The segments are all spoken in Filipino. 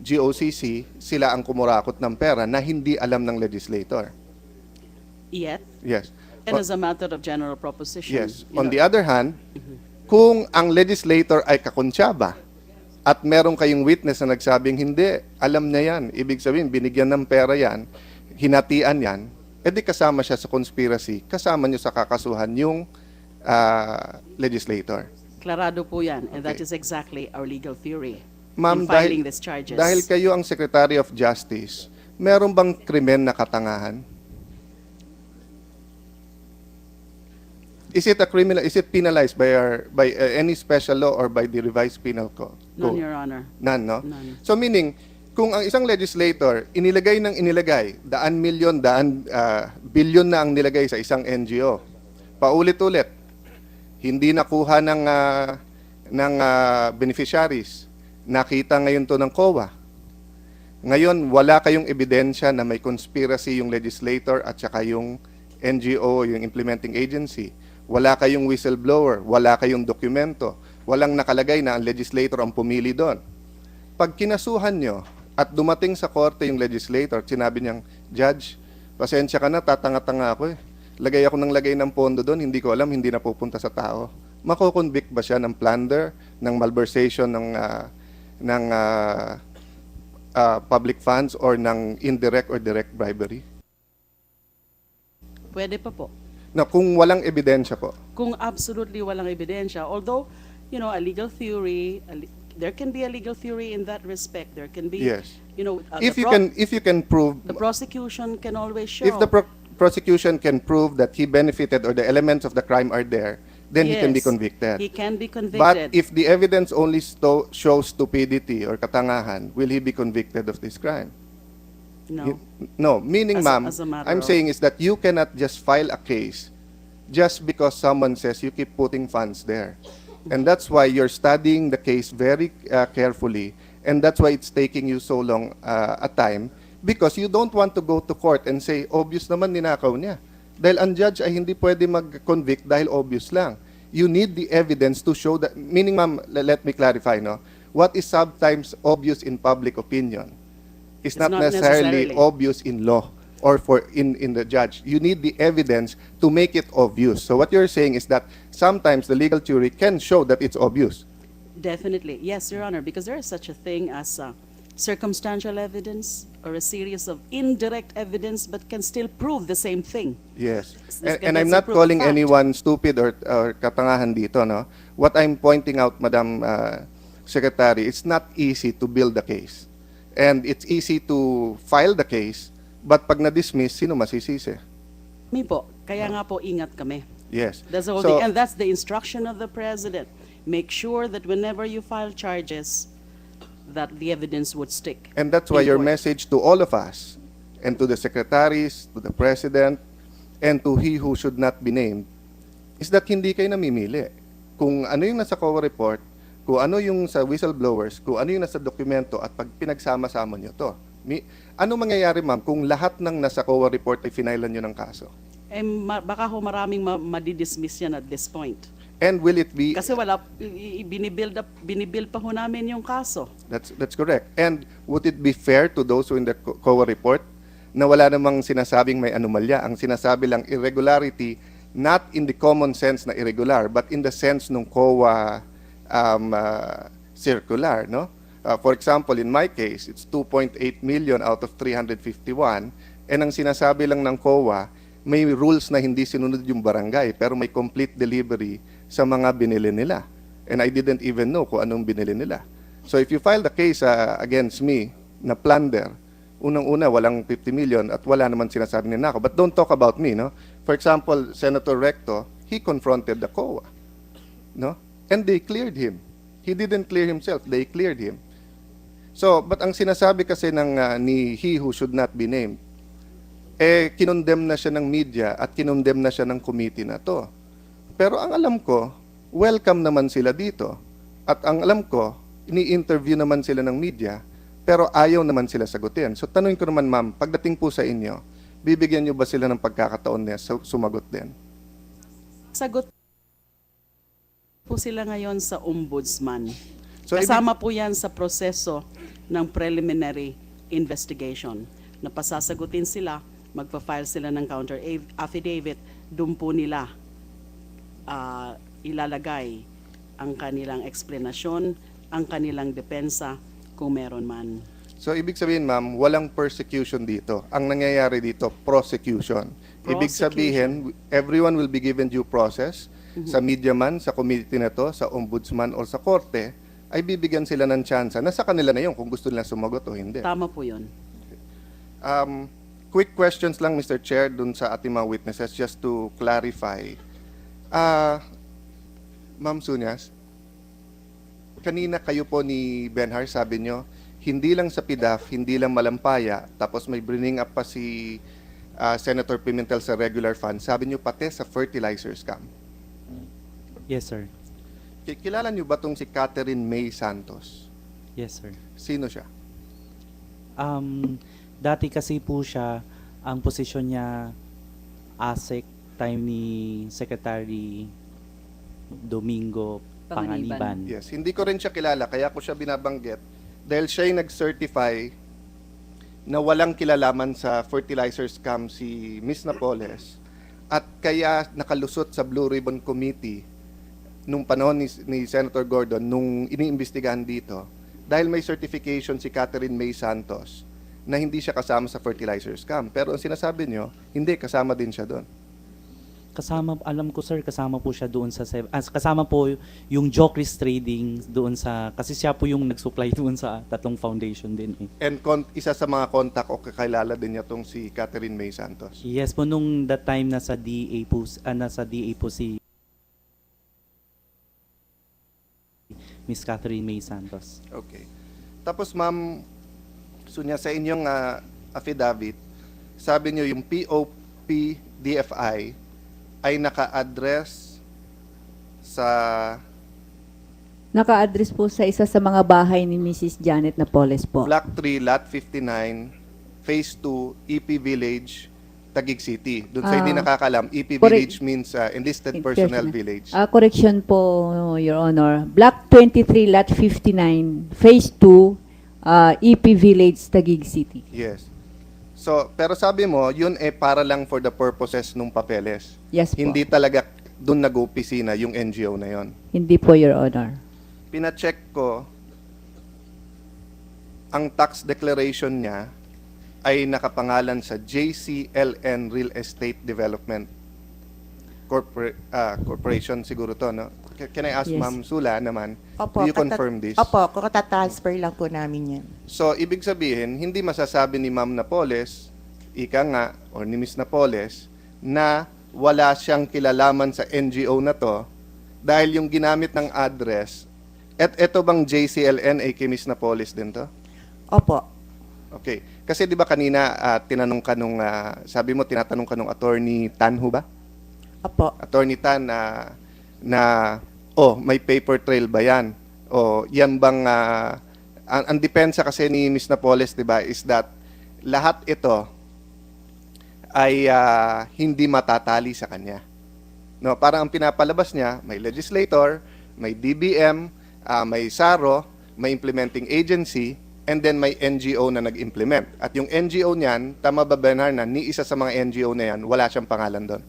GOCC, sila ang kumurakot ng pera na hindi alam ng legislator. Yet, Yes. and as a matter of general proposition. Yes. On the other hand, kung ang legislator ay kakonsyaba at meron kayong witness na nagsabing hindi, alam niya yan, ibig sabihin binigyan ng pera yan, hinatian yan, edi kasama siya sa conspiracy, kasama niyo sa kakasuhan yung legislator. Klarado po yan, and that Okay. is exactly our legal theory Ma'am, in filing these charges. dahil kayo ang Secretary of Justice, meron bang krimen na katangahan? Is it a criminal? Is it penalized by any special law or by the revised penal code? None, Your Honor. None, no? None. So meaning, kung ang isang legislator inilagay ng inilagay, daan milyon, bilyon na ang nilagay sa isang NGO, paulit-ulit, hindi nakuha ng beneficiaries, nakita ngayon to ng COA. Ngayon, wala kayong ebidensya na may conspiracy yung legislator at saka yung NGO, yung implementing agency. Wala kayong whistleblower, wala kayong dokumento, walang nakalagay na ang legislator ang pumili doon. Pag kinasuhan nyo at dumating sa korte yung legislator, sinabi niyang, Judge, pasensya ka na, tatanga-tanga ako eh. Lagay ako ng lagay ng pondo doon, hindi ko alam, hindi na pupunta sa tao. Mako-convict ba siya ng plunder, ng malversation ng public funds or ng indirect or direct bribery? Pwede pa po. Na kung walang ebidensya po. Kung absolutely walang ebidensya, although, you know, a legal theory, there can be a legal theory in that respect. There can be, Yes. you know, If you can prove, the prosecution can always show. if the prosecution can prove that he benefited or the elements of the crime are there, then he can be Yes, convicted. He can be But convicted. if the evidence only shows stupidity or katangahan, will he be convicted of this crime? No. No, meaning, As a- ma'am, as a matter I'm of- saying is that you cannot just file a case just because someone says you keep putting funds there. And that's why you're studying the case very carefully, and that's why it's taking you so long a time, because you don't want to go to court and say, obvious naman ninakaw niya. Dahil ang judge ay hindi pwede mag-convict dahil obvious lang. You need the evidence to show that, meaning, ma'am, let me clarify, no? What is sometimes obvious in public opinion is It's not not necessarily necessarily. obvious in law or in the judge. You need the evidence to make it obvious. So what you're saying is that sometimes the legal theory can show that it's obvious. Definitely. Yes, Your Honor, because there is such a thing as circumstantial evidence or a series of indirect evidence but can still prove the same thing. Yes. This- And I'm not that's a proof calling fact. anyone stupid or katangahan dito, no? What I'm pointing out, Madam Secretary, it's not easy to build a case. And it's easy to file the case, but pag na-dismiss, sino masisisi? Mi po, kaya nga po ingat kami. Yes. That's the whole So- thing. And that's the instruction of the President. Make sure that whenever you file charges, that the evidence would stick. And that's why in your court. message to all of us, and to the secretaries, to the President, and to he who should not be named, is that hindi kayo namimili. Kung ano yung nasa COA report, kung ano yung sa whistleblowers, kung ano yung nasa dokumento, at pag pinagsama-sama nyo to. Ano mangyayari, ma'am, kung lahat ng nasa COA report ay finailan nyo ng kaso? Baka ho maraming madidismiss yan at this point. And will it be... Kasi wala, binibuild pa ho namin yung kaso. That's correct. And would it be fair to those who in the COA report na wala namang sinasabing may anomalya? Ang sinasabi lang irregularity, not in the common sense na irregular, but in the sense ng COA circular, no? For example, in my case, it's 2.8 million out of 351, and ang sinasabi lang ng COA, may rules na hindi sinunod yung barangay, pero may complete delivery sa mga binili nila. And I didn't even know kung anong binili nila. So if you file the case against me na plunder, unang-una, walang 50 million at wala naman sinasabi nila ako. But don't talk about me, no? For example, Senator Recto, he confronted the COA, no? And they cleared him. He didn't clear himself, they cleared him. So, but ang sinasabi kasi ni he who should not be named, kinondemn na siya ng media at kinondemn na siya ng committee na to. Pero ang alam ko, welcome naman sila dito. At ang alam ko, ini-interview naman sila ng media, pero ayaw naman sila sagutin. So tanungin ko naman, ma'am, pagdating po sa inyo, bibigyan niyo ba sila ng pagkakataon na sumagot din? Sagot po sila ngayon sa ombudsman. So, Kasama po yan sa proseso ng preliminary investigation. Napasasagutin sila, magpa-file sila ng counter affidavit, doon po nila ilalagay ang kanilang eksplanasyon, ang kanilang depensa kung meron man. So, ibig sabihin, ma'am, walang persecution dito. Ang nangyayari dito, prosecution. Ibig sabihin, everyone will be given due process. Sa media man, sa committee na to, sa ombudsman o sa korte, ay bibigyan sila ng tsansa. Nasa kanila na yun kung gusto nila sumagot o hindi. Tama po yun. Quick questions lang, Mr. Chair, dun sa ating mga witnesses, just to clarify. Ma'am Sunyas, kanina kayo po ni Benhar, sabi nyo, hindi lang sa PDAF, hindi lang Malampaya, tapos may bringing up pa si Senator Pimentel sa regular fund. Sabi nyo pati sa fertilizer scam. Yes, sir. Kilala nyo ba tong si Catherine May Santos? Yes, sir. Sino siya? Dati kasi po siya, ang posisyon niya, ASEC, time ni Secretary Domingo Panganiban. Panganiban. Yes, hindi ko rin siya kilala, kaya ko siya binabanggit. Dahil siya yung nag-certify na walang kilalaman sa fertilizer scam si Miss Napoles at kaya nakalusot sa Blue Ribbon Committee nung panahon ni Senator Gordon nung iniimbestigahan dito dahil may certification si Catherine May Santos na hindi siya kasama sa fertilizer scam. Pero ang sinasabi nyo, hindi, kasama din siya doon. Kasama, alam ko sir, kasama po siya doon sa, kasama po yung Jokris Trading doon sa, kasi siya po yung nag-supply doon sa tatlong foundation din eh. And isa sa mga contact o kakilala din niya tong si Catherine May Santos. Yes po, nung that time nasa DA po si Miss Catherine May Santos. Okay. Tapos ma'am, Sunya, sa inyong affidavit, sabi niyo yung POP DFI ay naka-address sa Naka-address po sa isa sa mga bahay ni Mrs. Janet Napoles po. Block 3, Lot 59, Phase 2, EP Village, Taguig City. Doon sa hindi nakakalam, EP Village means Enlisted Personnel Village. Correction po, Your Honor. Block 23, Lot 59, Phase 2, EP Village, Taguig City. Yes. So, pero sabi mo, yun para lang for the purposes nung papeles. Yes po. Hindi talaga doon nag-opisina yung NGO na yon. Hindi po, Your Honor. Pina-check ko, ang tax declaration niya ay nakapangalan sa JCLN Real Estate Development Corporation siguro to, no? Can I ask Yes. Ma'am Sula naman, Opo, do you confirm this? Opo, katatransfer lang po namin yan. So, ibig sabihin, hindi masasabi ni Ma'am Napoles, ika nga, or ni Miss Napoles, na wala siyang kilalaman sa NGO na to dahil yung ginamit ng address, eto bang JCLN ay kay Miss Napoles din to? Opo. Okay. Kasi di ba kanina tinanong ka nung, sabi mo tinatanong ka nung attorney Tan ho ba? Opo. Attorney Tan may paper trail ba yan? O yan bang, ang depensa kasi ni Miss Napoles, di ba, is that lahat ito ay hindi matatali sa kanya. No, parang ang pinapalabas niya, may legislator, may DBM, may SARO, may implementing agency, and then may NGO na nag-implement. At yung NGO niyan, tama ba Benhar na ni isa sa mga NGO na yan, wala siyang pangalan doon?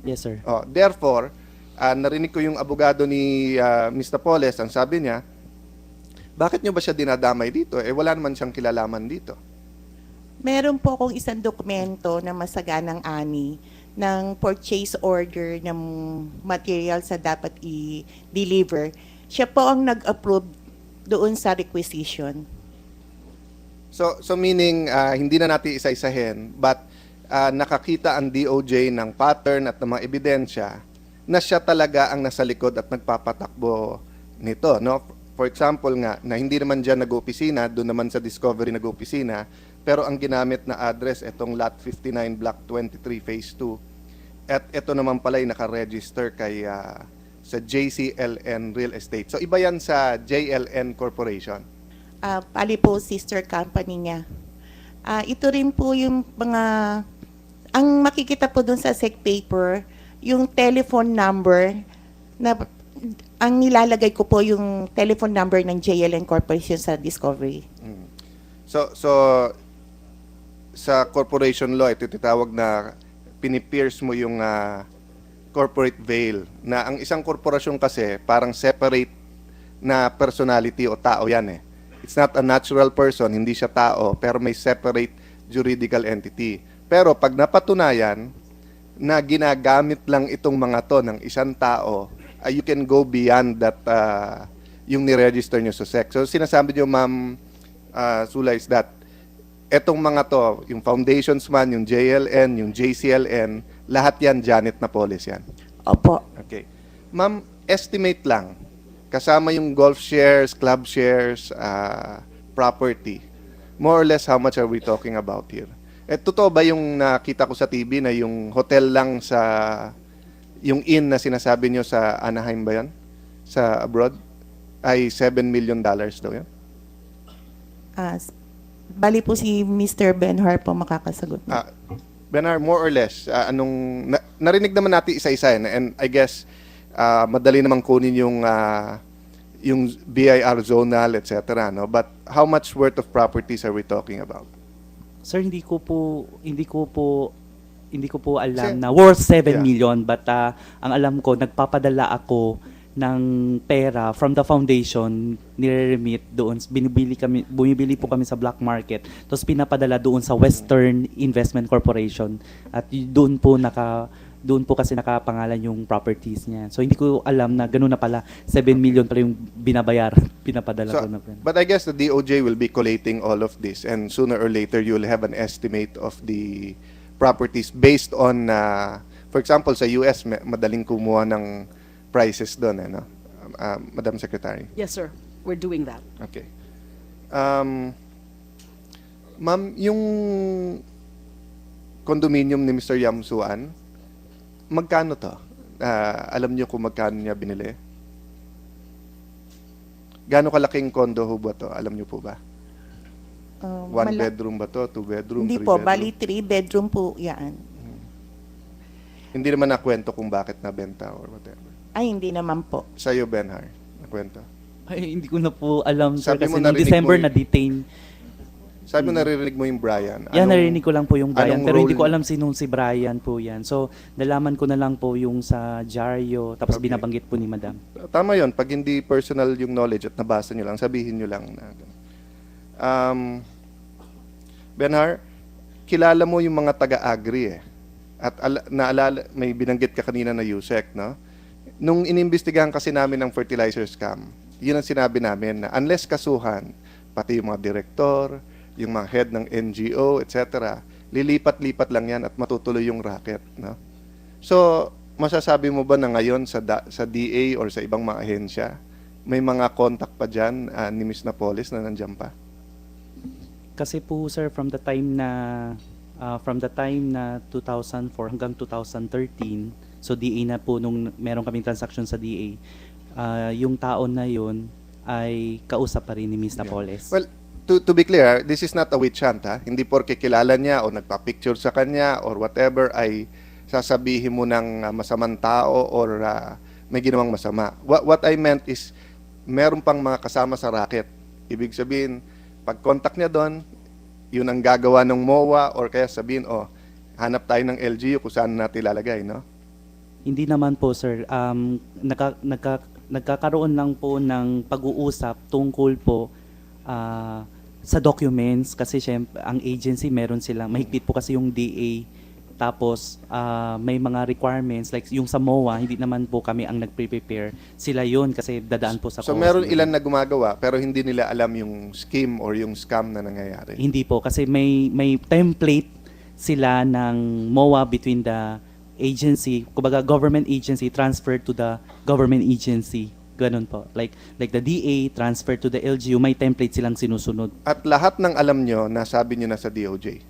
Yes, sir. Therefore, narinig ko yung abogado ni Ms. Napoles, ang sabi niya, bakit nyo ba siya dinadamay dito? Wala naman siyang kilalaman dito. Meron po akong isang dokumento na masaganang ani ng purchase order ng materials na dapat i-deliver. Siya po ang nag-approve doon sa requisition. So meaning, hindi na natin isa-isahin, but nakakita ang DOJ ng pattern at ng mga ebidensya na siya talaga ang nasa likod at nagpapatakbo nito, no? For example nga, na hindi naman dyan nag-opisina, doon naman sa Discovery nag-opisina, pero ang ginamit na address, itong Lot 59, Block 23, Phase 2, at ito naman pala ay nakaregister kay sa JCLN Real Estate. So iba yan sa JLN Corporation. Pali po sister company niya. Ito rin po yung mga, ang makikita po doon sa SEC paper, yung telephone number na ang nilalagay ko po yung telephone number ng JLN Corporation sa discovery. So sa corporation law, ito tinatawag na pinipierce mo yung corporate veil. Na ang isang korporasyon kasi parang separate na personality o tao yan eh. It's not a natural person, hindi siya tao, pero may separate juridical entity. Pero pag napatunayan na ginagamit lang itong mga to ng isang tao, you can go beyond that yung niregister nyo sa SEC. So sinasabi nyo, Ma'am Sula, is that etong mga to, yung foundations man, yung JLN, yung JCLN, lahat yan Janet Napoles yan. Opo. Okay. Ma'am, estimate lang, kasama yung golf shares, club shares, property, more or less how much are we talking about here? Totoo ba yung nakita ko sa TV na yung hotel lang sa, yung inn na sinasabi nyo sa Anaheim ba yan? Sa abroad? Ay $7 million daw yan? Bali po si Mr. Benhar po makakasagot. Benar, more or less, narinig naman natin isa-isa yan, and I guess madali namang kunin yung BIR zonal, etc. No? But how much worth of properties are we talking about? Sir, hindi ko po alam na worth 7 Yeah. million, but ang alam ko, nagpapadala ako ng pera from the foundation, nire-remit doon, bumibili po kami sa black market, tapos pinapadala doon sa Western Investment Corporation, at doon po kasi nakapangalan yung properties niya. So hindi ko alam na gano'n na pala, 7 million pala yung binabayaran, pinapadala ko na pera. But I guess the DOJ will be collating all of this, and sooner or later you'll have an estimate of the properties based on, for example, sa US, madaling kumuha ng prices doon, no? Madam Secretary. Yes, sir. We're doing that. Okay. Ma'am, yung condominium ni Mr. Yamsuan, magkano to? Alam niyo kung magkano niya binili? Gaano kalaking condo ho ba to? Alam niyo po ba? One bedroom ba to? Two bedroom? Hindi three po, bedroom? bali 3 bedroom po yan. Hindi naman nakwento kung bakit nabenta or whatever. Ay, hindi naman po. Sa'yo, Benhar, nakwento. Ay, hindi ko na po alam, sir, Sabi kasi mo, noong narinig December mo na-detain. Sabi mo naririnig mo yung Brian. Yan, narinig ko lang po yung Brian, anong pero hindi role- ko alam sinong si Brian po yan. So, nalaman ko na lang po yung sa Diaryo, tapos Okay. binabanggit po ni Madam. Tama yon. Pag hindi personal yung knowledge at nabasa nyo lang, sabihin nyo lang. Benhar, kilala mo yung mga taga-agri eh. At naalala, may binanggit ka kanina na USEC, no? Nung inimbestigahan kasi namin ng fertilizer scam, yun ang sinabi namin na unless kasuhan, pati yung mga direktor, yung mga head ng NGO, etc., lilipat-lipat lang yan at matutuloy yung racket, no? So, masasabi mo ba na ngayon sa DA or sa ibang mga ahensya, may mga contact pa dyan ni Ms. Napoles na nandyan pa? Kasi po, sir, from the time na 2004 hanggang 2013, so DA na po nung meron kaming transaction sa DA, yung taon na yun ay kausap pa rin ni Ms. Napoles. Well, to be clear, this is not a witch hunt, ha? Hindi porke kilala niya o nagpa-picture sa kanya or whatever ay sasabihin mo ng masamang tao or may ginawang masama. What I meant is, meron pang mga kasama sa racket. Ibig sabihin, pag contact niya doon, yun ang gagawa ng MOA or kaya sabihin, hanap tayo ng LGU kung saan natin ilalagay, no? Hindi naman po, sir. Nagkakaroon lang po ng pag-uusap tungkol po sa documents, kasi syempre ang agency meron silang mahigpit po kasi yung DA, tapos may mga requirements like yung sa MOA, hindi naman po kami ang nagpre-prepare, sila yon kasi dadaan po sa So COA. meron ilan na gumagawa pero hindi nila alam yung scheme or yung scam na nangyayari. Hindi po, kasi may template sila ng MOA between the agency, kumbaga government agency transferred to the government agency. Ganun po. Like the DA transferred to the LGU, may template silang sinusunod. At lahat ng alam nyo, nasabi nyo na sa DOJ.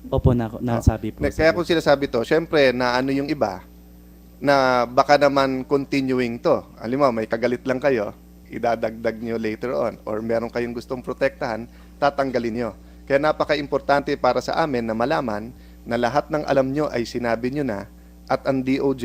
Opo, nasabi po. Kaya kung sinasabi to, syempre, na ano yung iba, na baka naman continuing to. Alam mo, may kagalit lang kayo, idadagdag nyo later on. Or meron kayong gustong protektahan, tatanggalin nyo. Kaya napaka-importante para sa amin na malaman na lahat ng alam nyo ay sinabi nyo na at ang DOJ